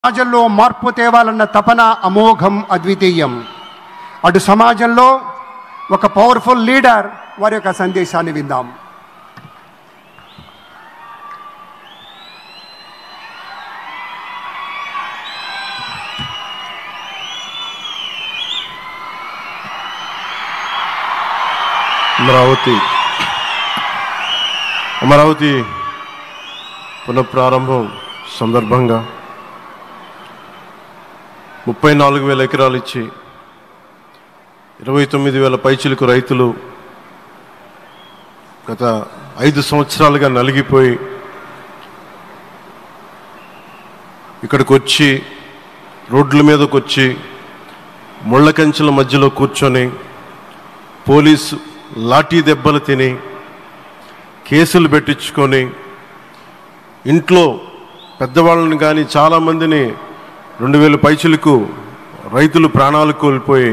సమాజంలో మార్పు తేవాలన్న తపన అమోఘం, అద్వితీయం. అటు సమాజంలో ఒక పవర్ఫుల్ లీడర్ వారి యొక్క సందేశాన్ని విందాం. అమరావతి పునఃప్రారంభం సందర్భంగా 34,000 ఎకరాలు ఇచ్చి 29,000 పైచిలకు రైతులు గత 5 సంవత్సరాలుగా నలిగిపోయి ఇక్కడికి వచ్చి రోడ్ల మీదకి వచ్చి ముళ్ళ కంచెల మధ్యలో కూర్చొని పోలీసు లాఠీ దెబ్బలు తిని కేసులు పెట్టించుకొని ఇంట్లో పెద్దవాళ్ళని కానీ చాలామందిని 2,000 పైచిలకు రైతులు ప్రాణాలు కోల్పోయి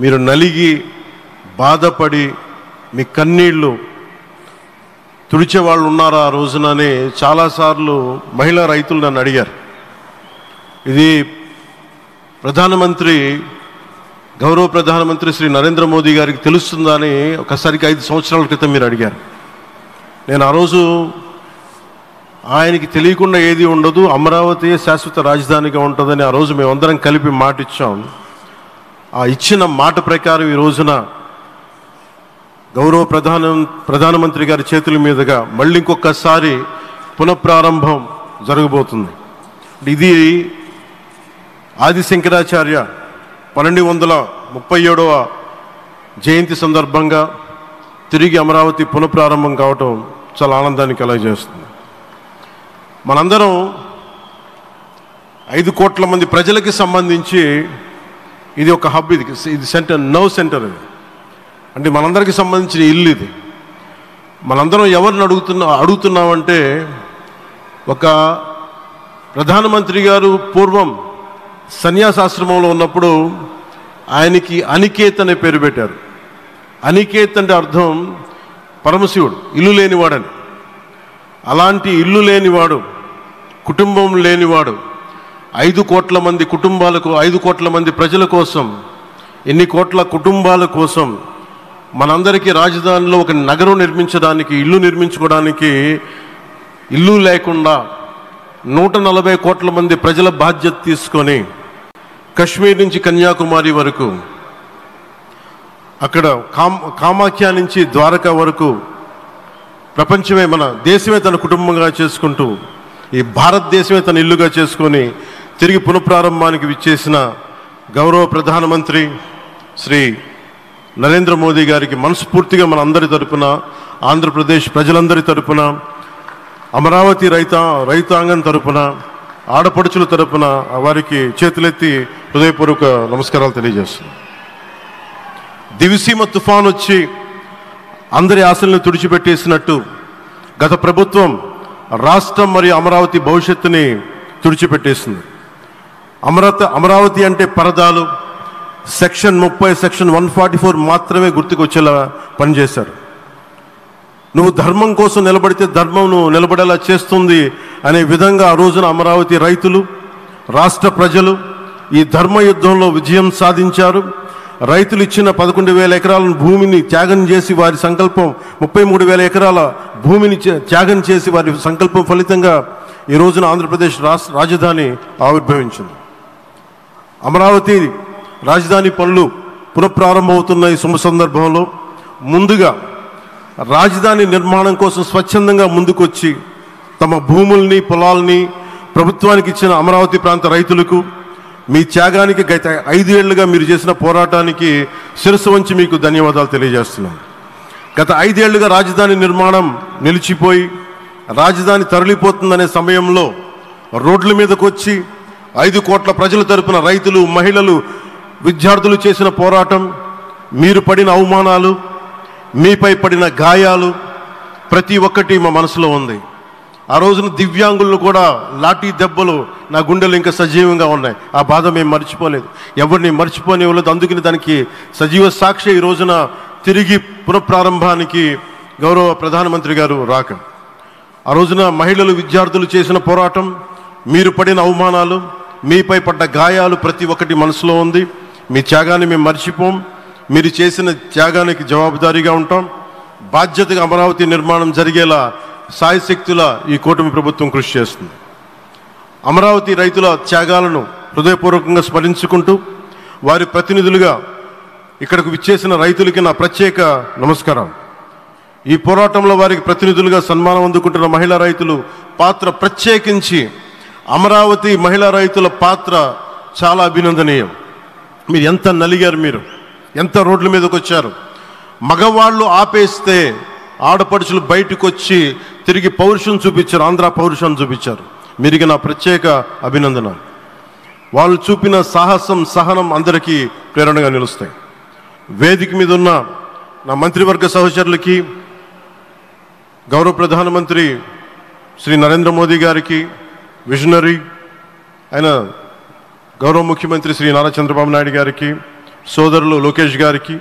మీరు నలిగి బాధపడి మీ కన్నీళ్ళు తుడిచే వాళ్ళు ఉన్నారా ఆ రోజునని చాలాసార్లు మహిళా రైతులు నన్ను అడిగారు. ఇది గౌరవ ప్రధానమంత్రి శ్రీ నరేంద్ర మోదీ గారికి తెలుస్తుందా అని ఒకసారికి 5 సంవత్సరాల క్రితం మీరు అడిగారు. నేను ఆ రోజు ఆయనకి తెలియకుండా ఏది ఉండదు, అమరావతి శాశ్వత రాజధానిగా ఉంటుందని ఆ రోజు మేమందరం కలిపి మాట ఇచ్చాం. ఆ ఇచ్చిన మాట ప్రకారం ఈ రోజున గౌరవ ప్రధానమంత్రి గారి చేతుల మీదుగా మళ్ళీ ఇంకొకసారి పునఃప్రారంభం జరగబోతుంది. ఇది ఆది శంకరాచార్య 1237వ జయంతి సందర్భంగా తిరిగి అమరావతి పునఃప్రారంభం కావటం చాలా ఆనందాన్ని కలగజేస్తుంది. మనందరం 5 కోట్ల మంది ప్రజలకి సంబంధించి ఇది ఒక హబ్, ఇది సెంటర్, నవ్ సెంటర్. ఇది అంటే మనందరికి సంబంధించిన ఇల్లు. ఇది మనందరం ఎవరిని అడుగుతున్నామంటే ఒక ప్రధానమంత్రి గారు పూర్వం సన్యాసాశ్రమంలో ఉన్నప్పుడు ఆయనకి అనికేత్ అనే పేరు పెట్టారు. అనికేత్ అంటే అర్థం పరమశివుడు, ఇల్లు లేనివాడని. అలాంటి ఇల్లు లేనివాడు, కుటుంబం లేనివాడు 5 కోట్ల మంది కుటుంబాలకు, 5 కోట్ల మంది ప్రజల కోసం, ఎన్ని కోట్ల కుటుంబాల కోసం మనందరికీ రాజధానిలో ఒక నగరం నిర్మించడానికి, ఇల్లు నిర్మించుకోవడానికి ఇల్లు లేకుండా 140 కోట్ల మంది ప్రజల బాధ్యత తీసుకొని కశ్మీర్ నుంచి కన్యాకుమారి వరకు, అక్కడ కామాఖ్య నుంచి ద్వారకా వరకు ప్రపంచమే, మన దేశమే తన కుటుంబంగా చేసుకుంటూ ఈ భారతదేశమే తన ఇల్లుగా చేసుకొని తిరిగి పునఃప్రారంభానికి విచ్చేసిన గౌరవ ప్రధానమంత్రి శ్రీ నరేంద్ర మోదీ గారికి మనస్ఫూర్తిగా మన అందరి తరపున, ఆంధ్రప్రదేశ్ ప్రజలందరి తరపున, అమరావతి రైతాంగం తరపున, ఆడపడుచుల తరపున వారికి చేతులెత్తి హృదయపూర్వక నమస్కారాలు తెలియజేస్తున్నాను. దివిసీమ తుఫాన్ వచ్చి అందరి ఆశలను తుడిచిపెట్టేసినట్టు గత ప్రభుత్వం రాష్ట్రం మరియు అమరావతి భవిష్యత్తుని తుడిచిపెట్టేసింది. అమరావతి అంటే పరదాలు, సెక్షన్ 30, సెక్షన్ 144 మాత్రమే గుర్తుకొచ్చేలా పనిచేశారు. నువ్వు ధర్మం కోసం నిలబడితే ధర్మం నువ్వు నిలబడేలా చేస్తుంది అనే విధంగా ఆ రోజున అమరావతి రైతులు, రాష్ట్ర ప్రజలు ఈ ధర్మ యుద్ధంలో విజయం సాధించారు. రైతులు ఇచ్చిన 11,000 ఎకరాల భూమిని త్యాగం చేసి వారి సంకల్పం, 33,000 ఎకరాల భూమిని త్యాగం చేసి వారి సంకల్పం ఫలితంగా ఈ రోజున ఆంధ్రప్రదేశ్ రాజధాని ఆవిర్భవించింది. అమరావతి రాజధాని పనులు పునఃప్రారంభమవుతున్న ఈ శుభ సందర్భంలో ముందుగా రాజధాని నిర్మాణం కోసం స్వచ్ఛందంగా ముందుకొచ్చి తమ భూముల్ని, పొలాల్ని ప్రభుత్వానికి ఇచ్చిన అమరావతి ప్రాంత రైతులకు, మీ త్యాగానికి గత 5 ఏళ్లుగా మీరు చేసిన పోరాటానికి శిరస్సు వంచి మీకు ధన్యవాదాలు తెలియజేస్తున్నాను. గత 5 ఏళ్లుగా రాజధాని నిర్మాణం నిలిచిపోయి రాజధాని తరలిపోతుందనే సమయంలో రోడ్ల మీదకు వచ్చి 5 కోట్ల ప్రజల తరపున రైతులు, మహిళలు, విద్యార్థులు చేసిన పోరాటం, మీరు పడిన అవమానాలు, మీపై పడిన గాయాలు ప్రతి ఒక్కటి మా మనసులో ఉంది. ఆ రోజున దివ్యాంగులను కూడా లాఠీ దెబ్బలు నా గుండెలు ఇంకా సజీవంగా ఉన్నాయి. ఆ బాధ మేము మర్చిపోలేదు, ఎవరిని మర్చిపోనివ్వలేదు. అందుకని దానికి సజీవ సాక్షి ఈ రోజున తిరిగి పునఃప్రారంభానికి గౌరవ ప్రధానమంత్రి గారు రాక, ఆ రోజున మహిళలు, విద్యార్థులు చేసిన పోరాటం, మీరు పడిన అవమానాలు, మీపై పడ్డ గాయాలు ప్రతి ఒక్కటి మనసులో ఉంది. మీ త్యాగాన్ని మేము మర్చిపోం. మీరు చేసిన త్యాగానికి జవాబుదారీగా ఉంటాం. బాధ్యతగా అమరావతి నిర్మాణం జరిగేలా సాయశక్తుల ఈ కూటమి ప్రభుత్వం కృషి చేస్తుంది. అమరావతి రైతుల త్యాగాలను హృదయపూర్వకంగా స్మరించుకుంటూ వారి ప్రతినిధులుగా ఇక్కడకు విచ్చేసిన రైతులకి నా ప్రత్యేక నమస్కారం. ఈ పోరాటంలో వారికి ప్రతినిధులుగా సన్మానం అందుకుంటున్న మహిళా రైతులు పాత్ర, ప్రత్యేకించి అమరావతి మహిళా రైతుల పాత్ర చాలా అభినందనీయం. మీరు ఎంత నలిగారు, మీరు ఎంత రోడ్ల మీదకి వచ్చారు. మగవాళ్ళు ఆపేస్తే ఆడపడుచులు బయటకు వచ్చి తిరిగి పౌరుషం చూపించారు, ఆంధ్ర పౌరుషాన్ని చూపించారు. మీరికి నా ప్రత్యేక అభినందన. వాళ్ళు చూపిన సాహసం, సహనం అందరికీ ప్రేరణగా నిలుస్తాయి. వేదిక మీద ఉన్న నా మంత్రివర్గ సహచరులకి, గౌరవ ప్రధానమంత్రి శ్రీ నరేంద్ర మోదీ గారికి, విజనరీ అయిన గౌరవ ముఖ్యమంత్రి శ్రీ నారా చంద్రబాబు నాయుడు గారికి, సోదరులు లోకేష్ గారికి,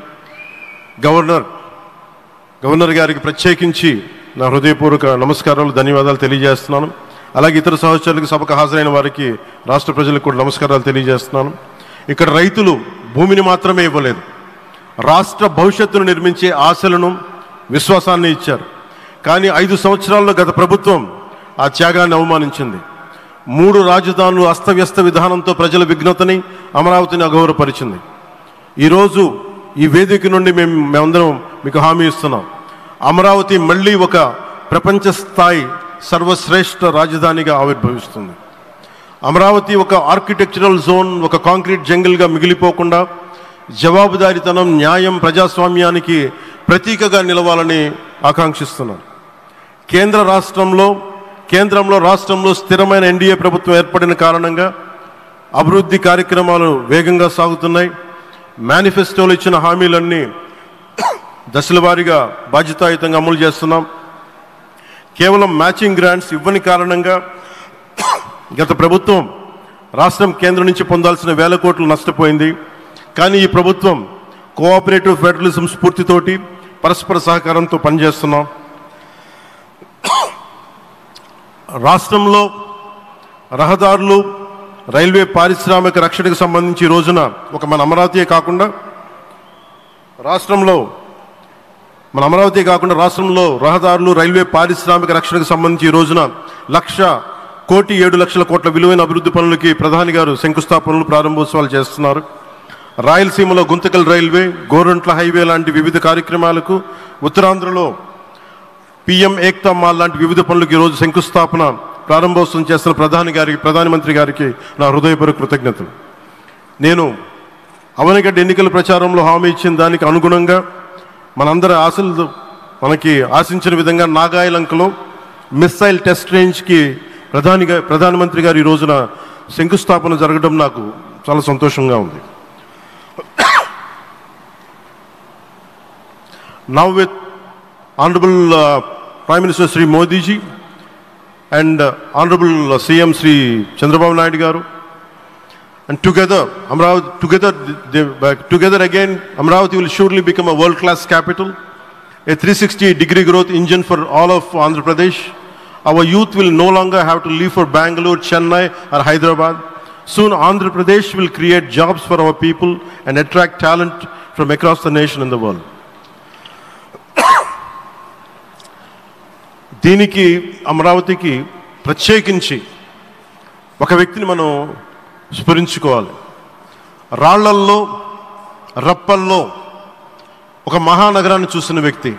గవర్నర్ గారికి ప్రత్యేకించి నా హృదయపూర్వక నమస్కారాలు, ధన్యవాదాలు తెలియజేస్తున్నాను. అలాగే ఇతర సహచరులకు, సభకు హాజరైన వారికి, రాష్ట్ర ప్రజలకు కూడా నమస్కారాలు తెలియజేస్తున్నాను. ఇక్కడ రైతులు భూమిని మాత్రమే ఇవ్వలేదు, రాష్ట్ర భవిష్యత్తును నిర్మించే ఆశలను, విశ్వాసాన్ని ఇచ్చారు. కానీ 5 సంవత్సరాల్లో గత ప్రభుత్వం ఆ త్యాగాన్ని అవమానించింది. 3 రాజధానులు అస్తవ్యస్త విధానంతో ప్రజల విఘ్నతని, అమరావతిని అగౌరవపరిచింది. ఈరోజు ఈ వేదిక నుండి మేమందరం మీకు హామీ ఇస్తున్నాం. అమరావతి మళ్ళీ ఒక ప్రపంచ స్థాయి సర్వశ్రేష్ఠ రాజధానిగా ఆవిర్భవిస్తుంది. అమరావతి ఒక ఆర్కిటెక్చరల్ జోన్, ఒక కాంక్రీట్ జంగిల్గా మిగిలిపోకుండా జవాబుదారీతనం, న్యాయం, ప్రజాస్వామ్యానికి ప్రతీకగా నిలవాలని ఆకాంక్షిస్తున్నాను. కేంద్రంలో రాష్ట్రంలో స్థిరమైన ఎన్డీఏ ప్రభుత్వం ఏర్పడిన కారణంగా అభివృద్ధి కార్యక్రమాలు వేగంగా సాగుతున్నాయి. మేనిఫెస్టోలో ఇచ్చిన హామీలన్నీ దశల వారీగా బాధ్యతాయుతంగా అమలు చేస్తున్నాం. కేవలం మ్యాచింగ్ గ్రాంట్స్ ఇవ్వని కారణంగా గత ప్రభుత్వం రాష్ట్రం కేంద్రం నుంచి పొందాల్సిన 1000 కోట్లు నష్టపోయింది. కానీ ఈ ప్రభుత్వం కోఆపరేటివ్ ఫెడరలిజం స్ఫూర్తితోటి, పరస్పర సహకారంతో పనిచేస్తున్నాం. రాష్ట్రంలో రహదారులు, రైల్వే, పారిశ్రామిక రక్షణకు సంబంధించి ఈ రోజున ఒక మన అమరావతి కాకుండా రాష్ట్రంలో రహదారులు, రైల్వే, పారిశ్రామిక రక్షణకు సంబంధించి ఈ రోజున 1,07,00,000 కోట్ల విలువైన అభివృద్ధి పనులకి ప్రధాని గారు శంకుస్థాపనలు, ప్రారంభోత్సవాలు చేస్తున్నారు. రాయలసీమలో గుంతకల్ రైల్వే, గోరంట్ల హైవే లాంటి వివిధ కార్యక్రమాలకు, ఉత్తరాంధ్రలో పిఎం ఏక్తా మాల్ లాంటి వివిధ పనులకు ఈరోజు శంకుస్థాపన, ప్రారంభోత్సవం చేస్తున్న ప్రధానమంత్రి గారికి నా హృదయపూర్వక కృతజ్ఞతలు. నేను అవనిగడ్డ ఎన్నికల ప్రచారంలో హామీ ఇచ్చిన దానికి అనుగుణంగా మనందరి ఆశలు మనకి ఆశించిన విధంగా నాగాయలంకలో మిస్సైల్ టెస్ట్ రేంజ్కి ప్రధానమంత్రి గారు ఈ రోజున శంకుస్థాపన జరగడం నాకు చాలా సంతోషంగా ఉంది. Now with Honorable Prime Minister Sri Modi ji and Honorable CM Sri Chandrababu Naidu garu, and together again Amravati will surely become a world-class capital, a 360-degree growth engine for all of Andhra Pradesh. Our youth will no longer have to leave for Bangalore, Chennai or Hyderabad. Soon Andhra Pradesh will create jobs for our people and attract talent from across the nation and the world. దీనికి అమరావతికి ప్రత్యేకించి ఒక వ్యక్తిని మనం స్మరించుకోవాలి. రాళ్లల్లో, రప్పల్లో ఒక మహానగరాన్ని చూసిన వ్యక్తి,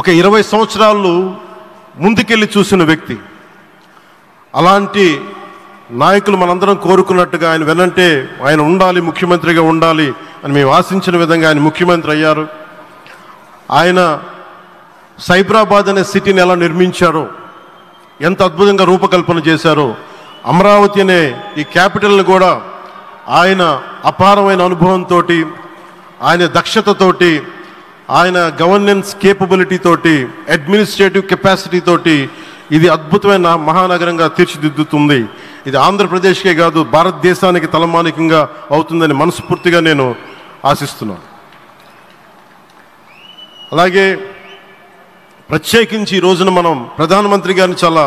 ఒక 20 సంవత్సరాలు ముందుకెళ్ళి చూసిన వ్యక్తి. అలాంటి నాయకులు మనందరం కోరుకున్నట్టుగా ఆయన వెనంటే ఆయన ఉండాలి, ముఖ్యమంత్రిగా ఉండాలి అని మేము ఆశించిన విధంగా ఆయన ముఖ్యమంత్రి అయ్యారు. ఆయన సైబరాబాద్ అనే సిటీని ఎలా నిర్మించారో, ఎంత అద్భుతంగా రూపకల్పన చేశారో, అమరావతి అనే ఈ క్యాపిటల్ని కూడా ఆయన అపారమైన అనుభవంతో, ఆయన దక్షతతోటి, ఆయన గవర్నెన్స్ కేపబిలిటీ తోటి, అడ్మినిస్ట్రేటివ్ కెపాసిటీ తోటి ఇది అద్భుతమైన మహానగరంగా తీర్చిదిద్దుతుంది. ఇది ఆంధ్రప్రదేశ్కే కాదు, భారతదేశానికి తలమానికంగా అవుతుందని మనస్ఫూర్తిగా నేను ఆశిస్తున్నాను. అలాగే ప్రత్యేకించి ఈ రోజున మనం ప్రధానమంత్రి గారిని చాలా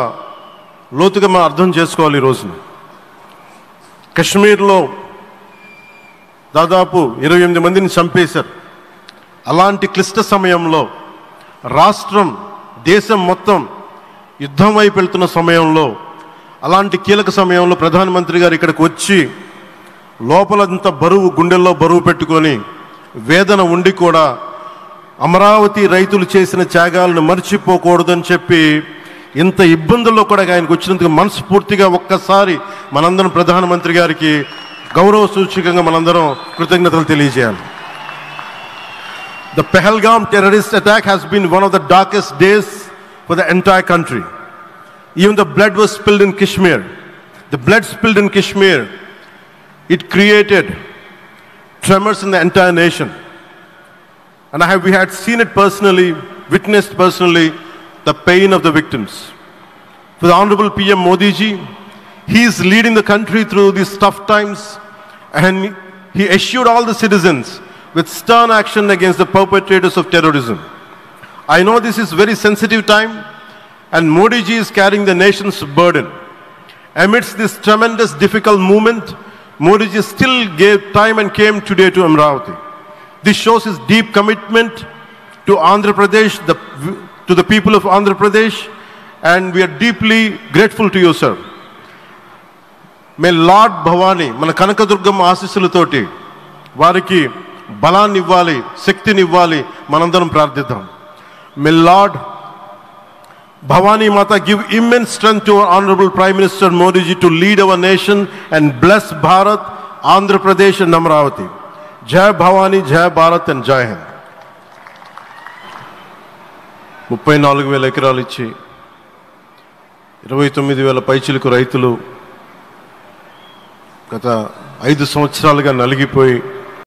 లోతుగా మనం అర్థం చేసుకోవాలి. ఈ రోజున కశ్మీర్లో దాదాపు 28 మందిని చంపేశారు. అలాంటి క్లిష్ట సమయంలో రాష్ట్రం, దేశం మొత్తం యుద్ధం వైపు వెళ్తున్న సమయంలో, అలాంటి కీలక సమయంలో ప్రధానమంత్రి గారు ఇక్కడికి వచ్చి లోపలంతా బరువు, గుండెల్లో బరువు పెట్టుకొని వేదన ఉండి కూడా అమరావతి రైతులు చేసిన త్యాగాలను మర్చిపోకూడదని చెప్పి ఇంత ఇబ్బందుల్లో కూడా ఆయనకు వచ్చినందుకు మనస్ఫూర్తిగా ఒక్కసారి మనందరం ప్రధానమంత్రి గారికి గౌరవ సూచకంగా మనందరం కృతజ్ఞతలు తెలియజేయాలి. The Pahalgam terrorist attack has been one of the darkest days for the entire country. Even the blood was spilled in Kashmir. The blood spilled in Kashmir, it created tremors in the entire nation. And we had seen it personally, witnessed personally, the pain of the victims. For the Honorable PM Modi ji, he is leading the country through these tough times, and he assured all the citizens with stern action against the perpetrators of terrorism. I know this is very sensitive time, and Modi ji is carrying the nation's burden. Amidst this tremendous difficult moment, Modi ji still gave time and came today to Amravati. This shows his deep commitment to Andhra Pradesh, to the people of Andhra Pradesh, and we are deeply grateful to you, sir. May Lord Bhavani, మన కనకదుర్గమ్మ ఆశీస్సులతోటి వారికి బలాన్ని ఇవ్వాలి, శక్తిని ఇవ్వాలి, మనందరం ప్రార్థిద్దాం. May Lord Bhavani Mata give immense strength to our Honorable Prime Minister Modi ji to lead our nation and bless Bharat, Andhra Pradesh and Amravati. Jai Bhavani, Jai Bharat and Jai Hind. 34,000 ఎకరాలు ఇచ్చి 29,000 పైచిలకు రైతులు గత 5 సంవత్సరాలుగా నలిగిపోయి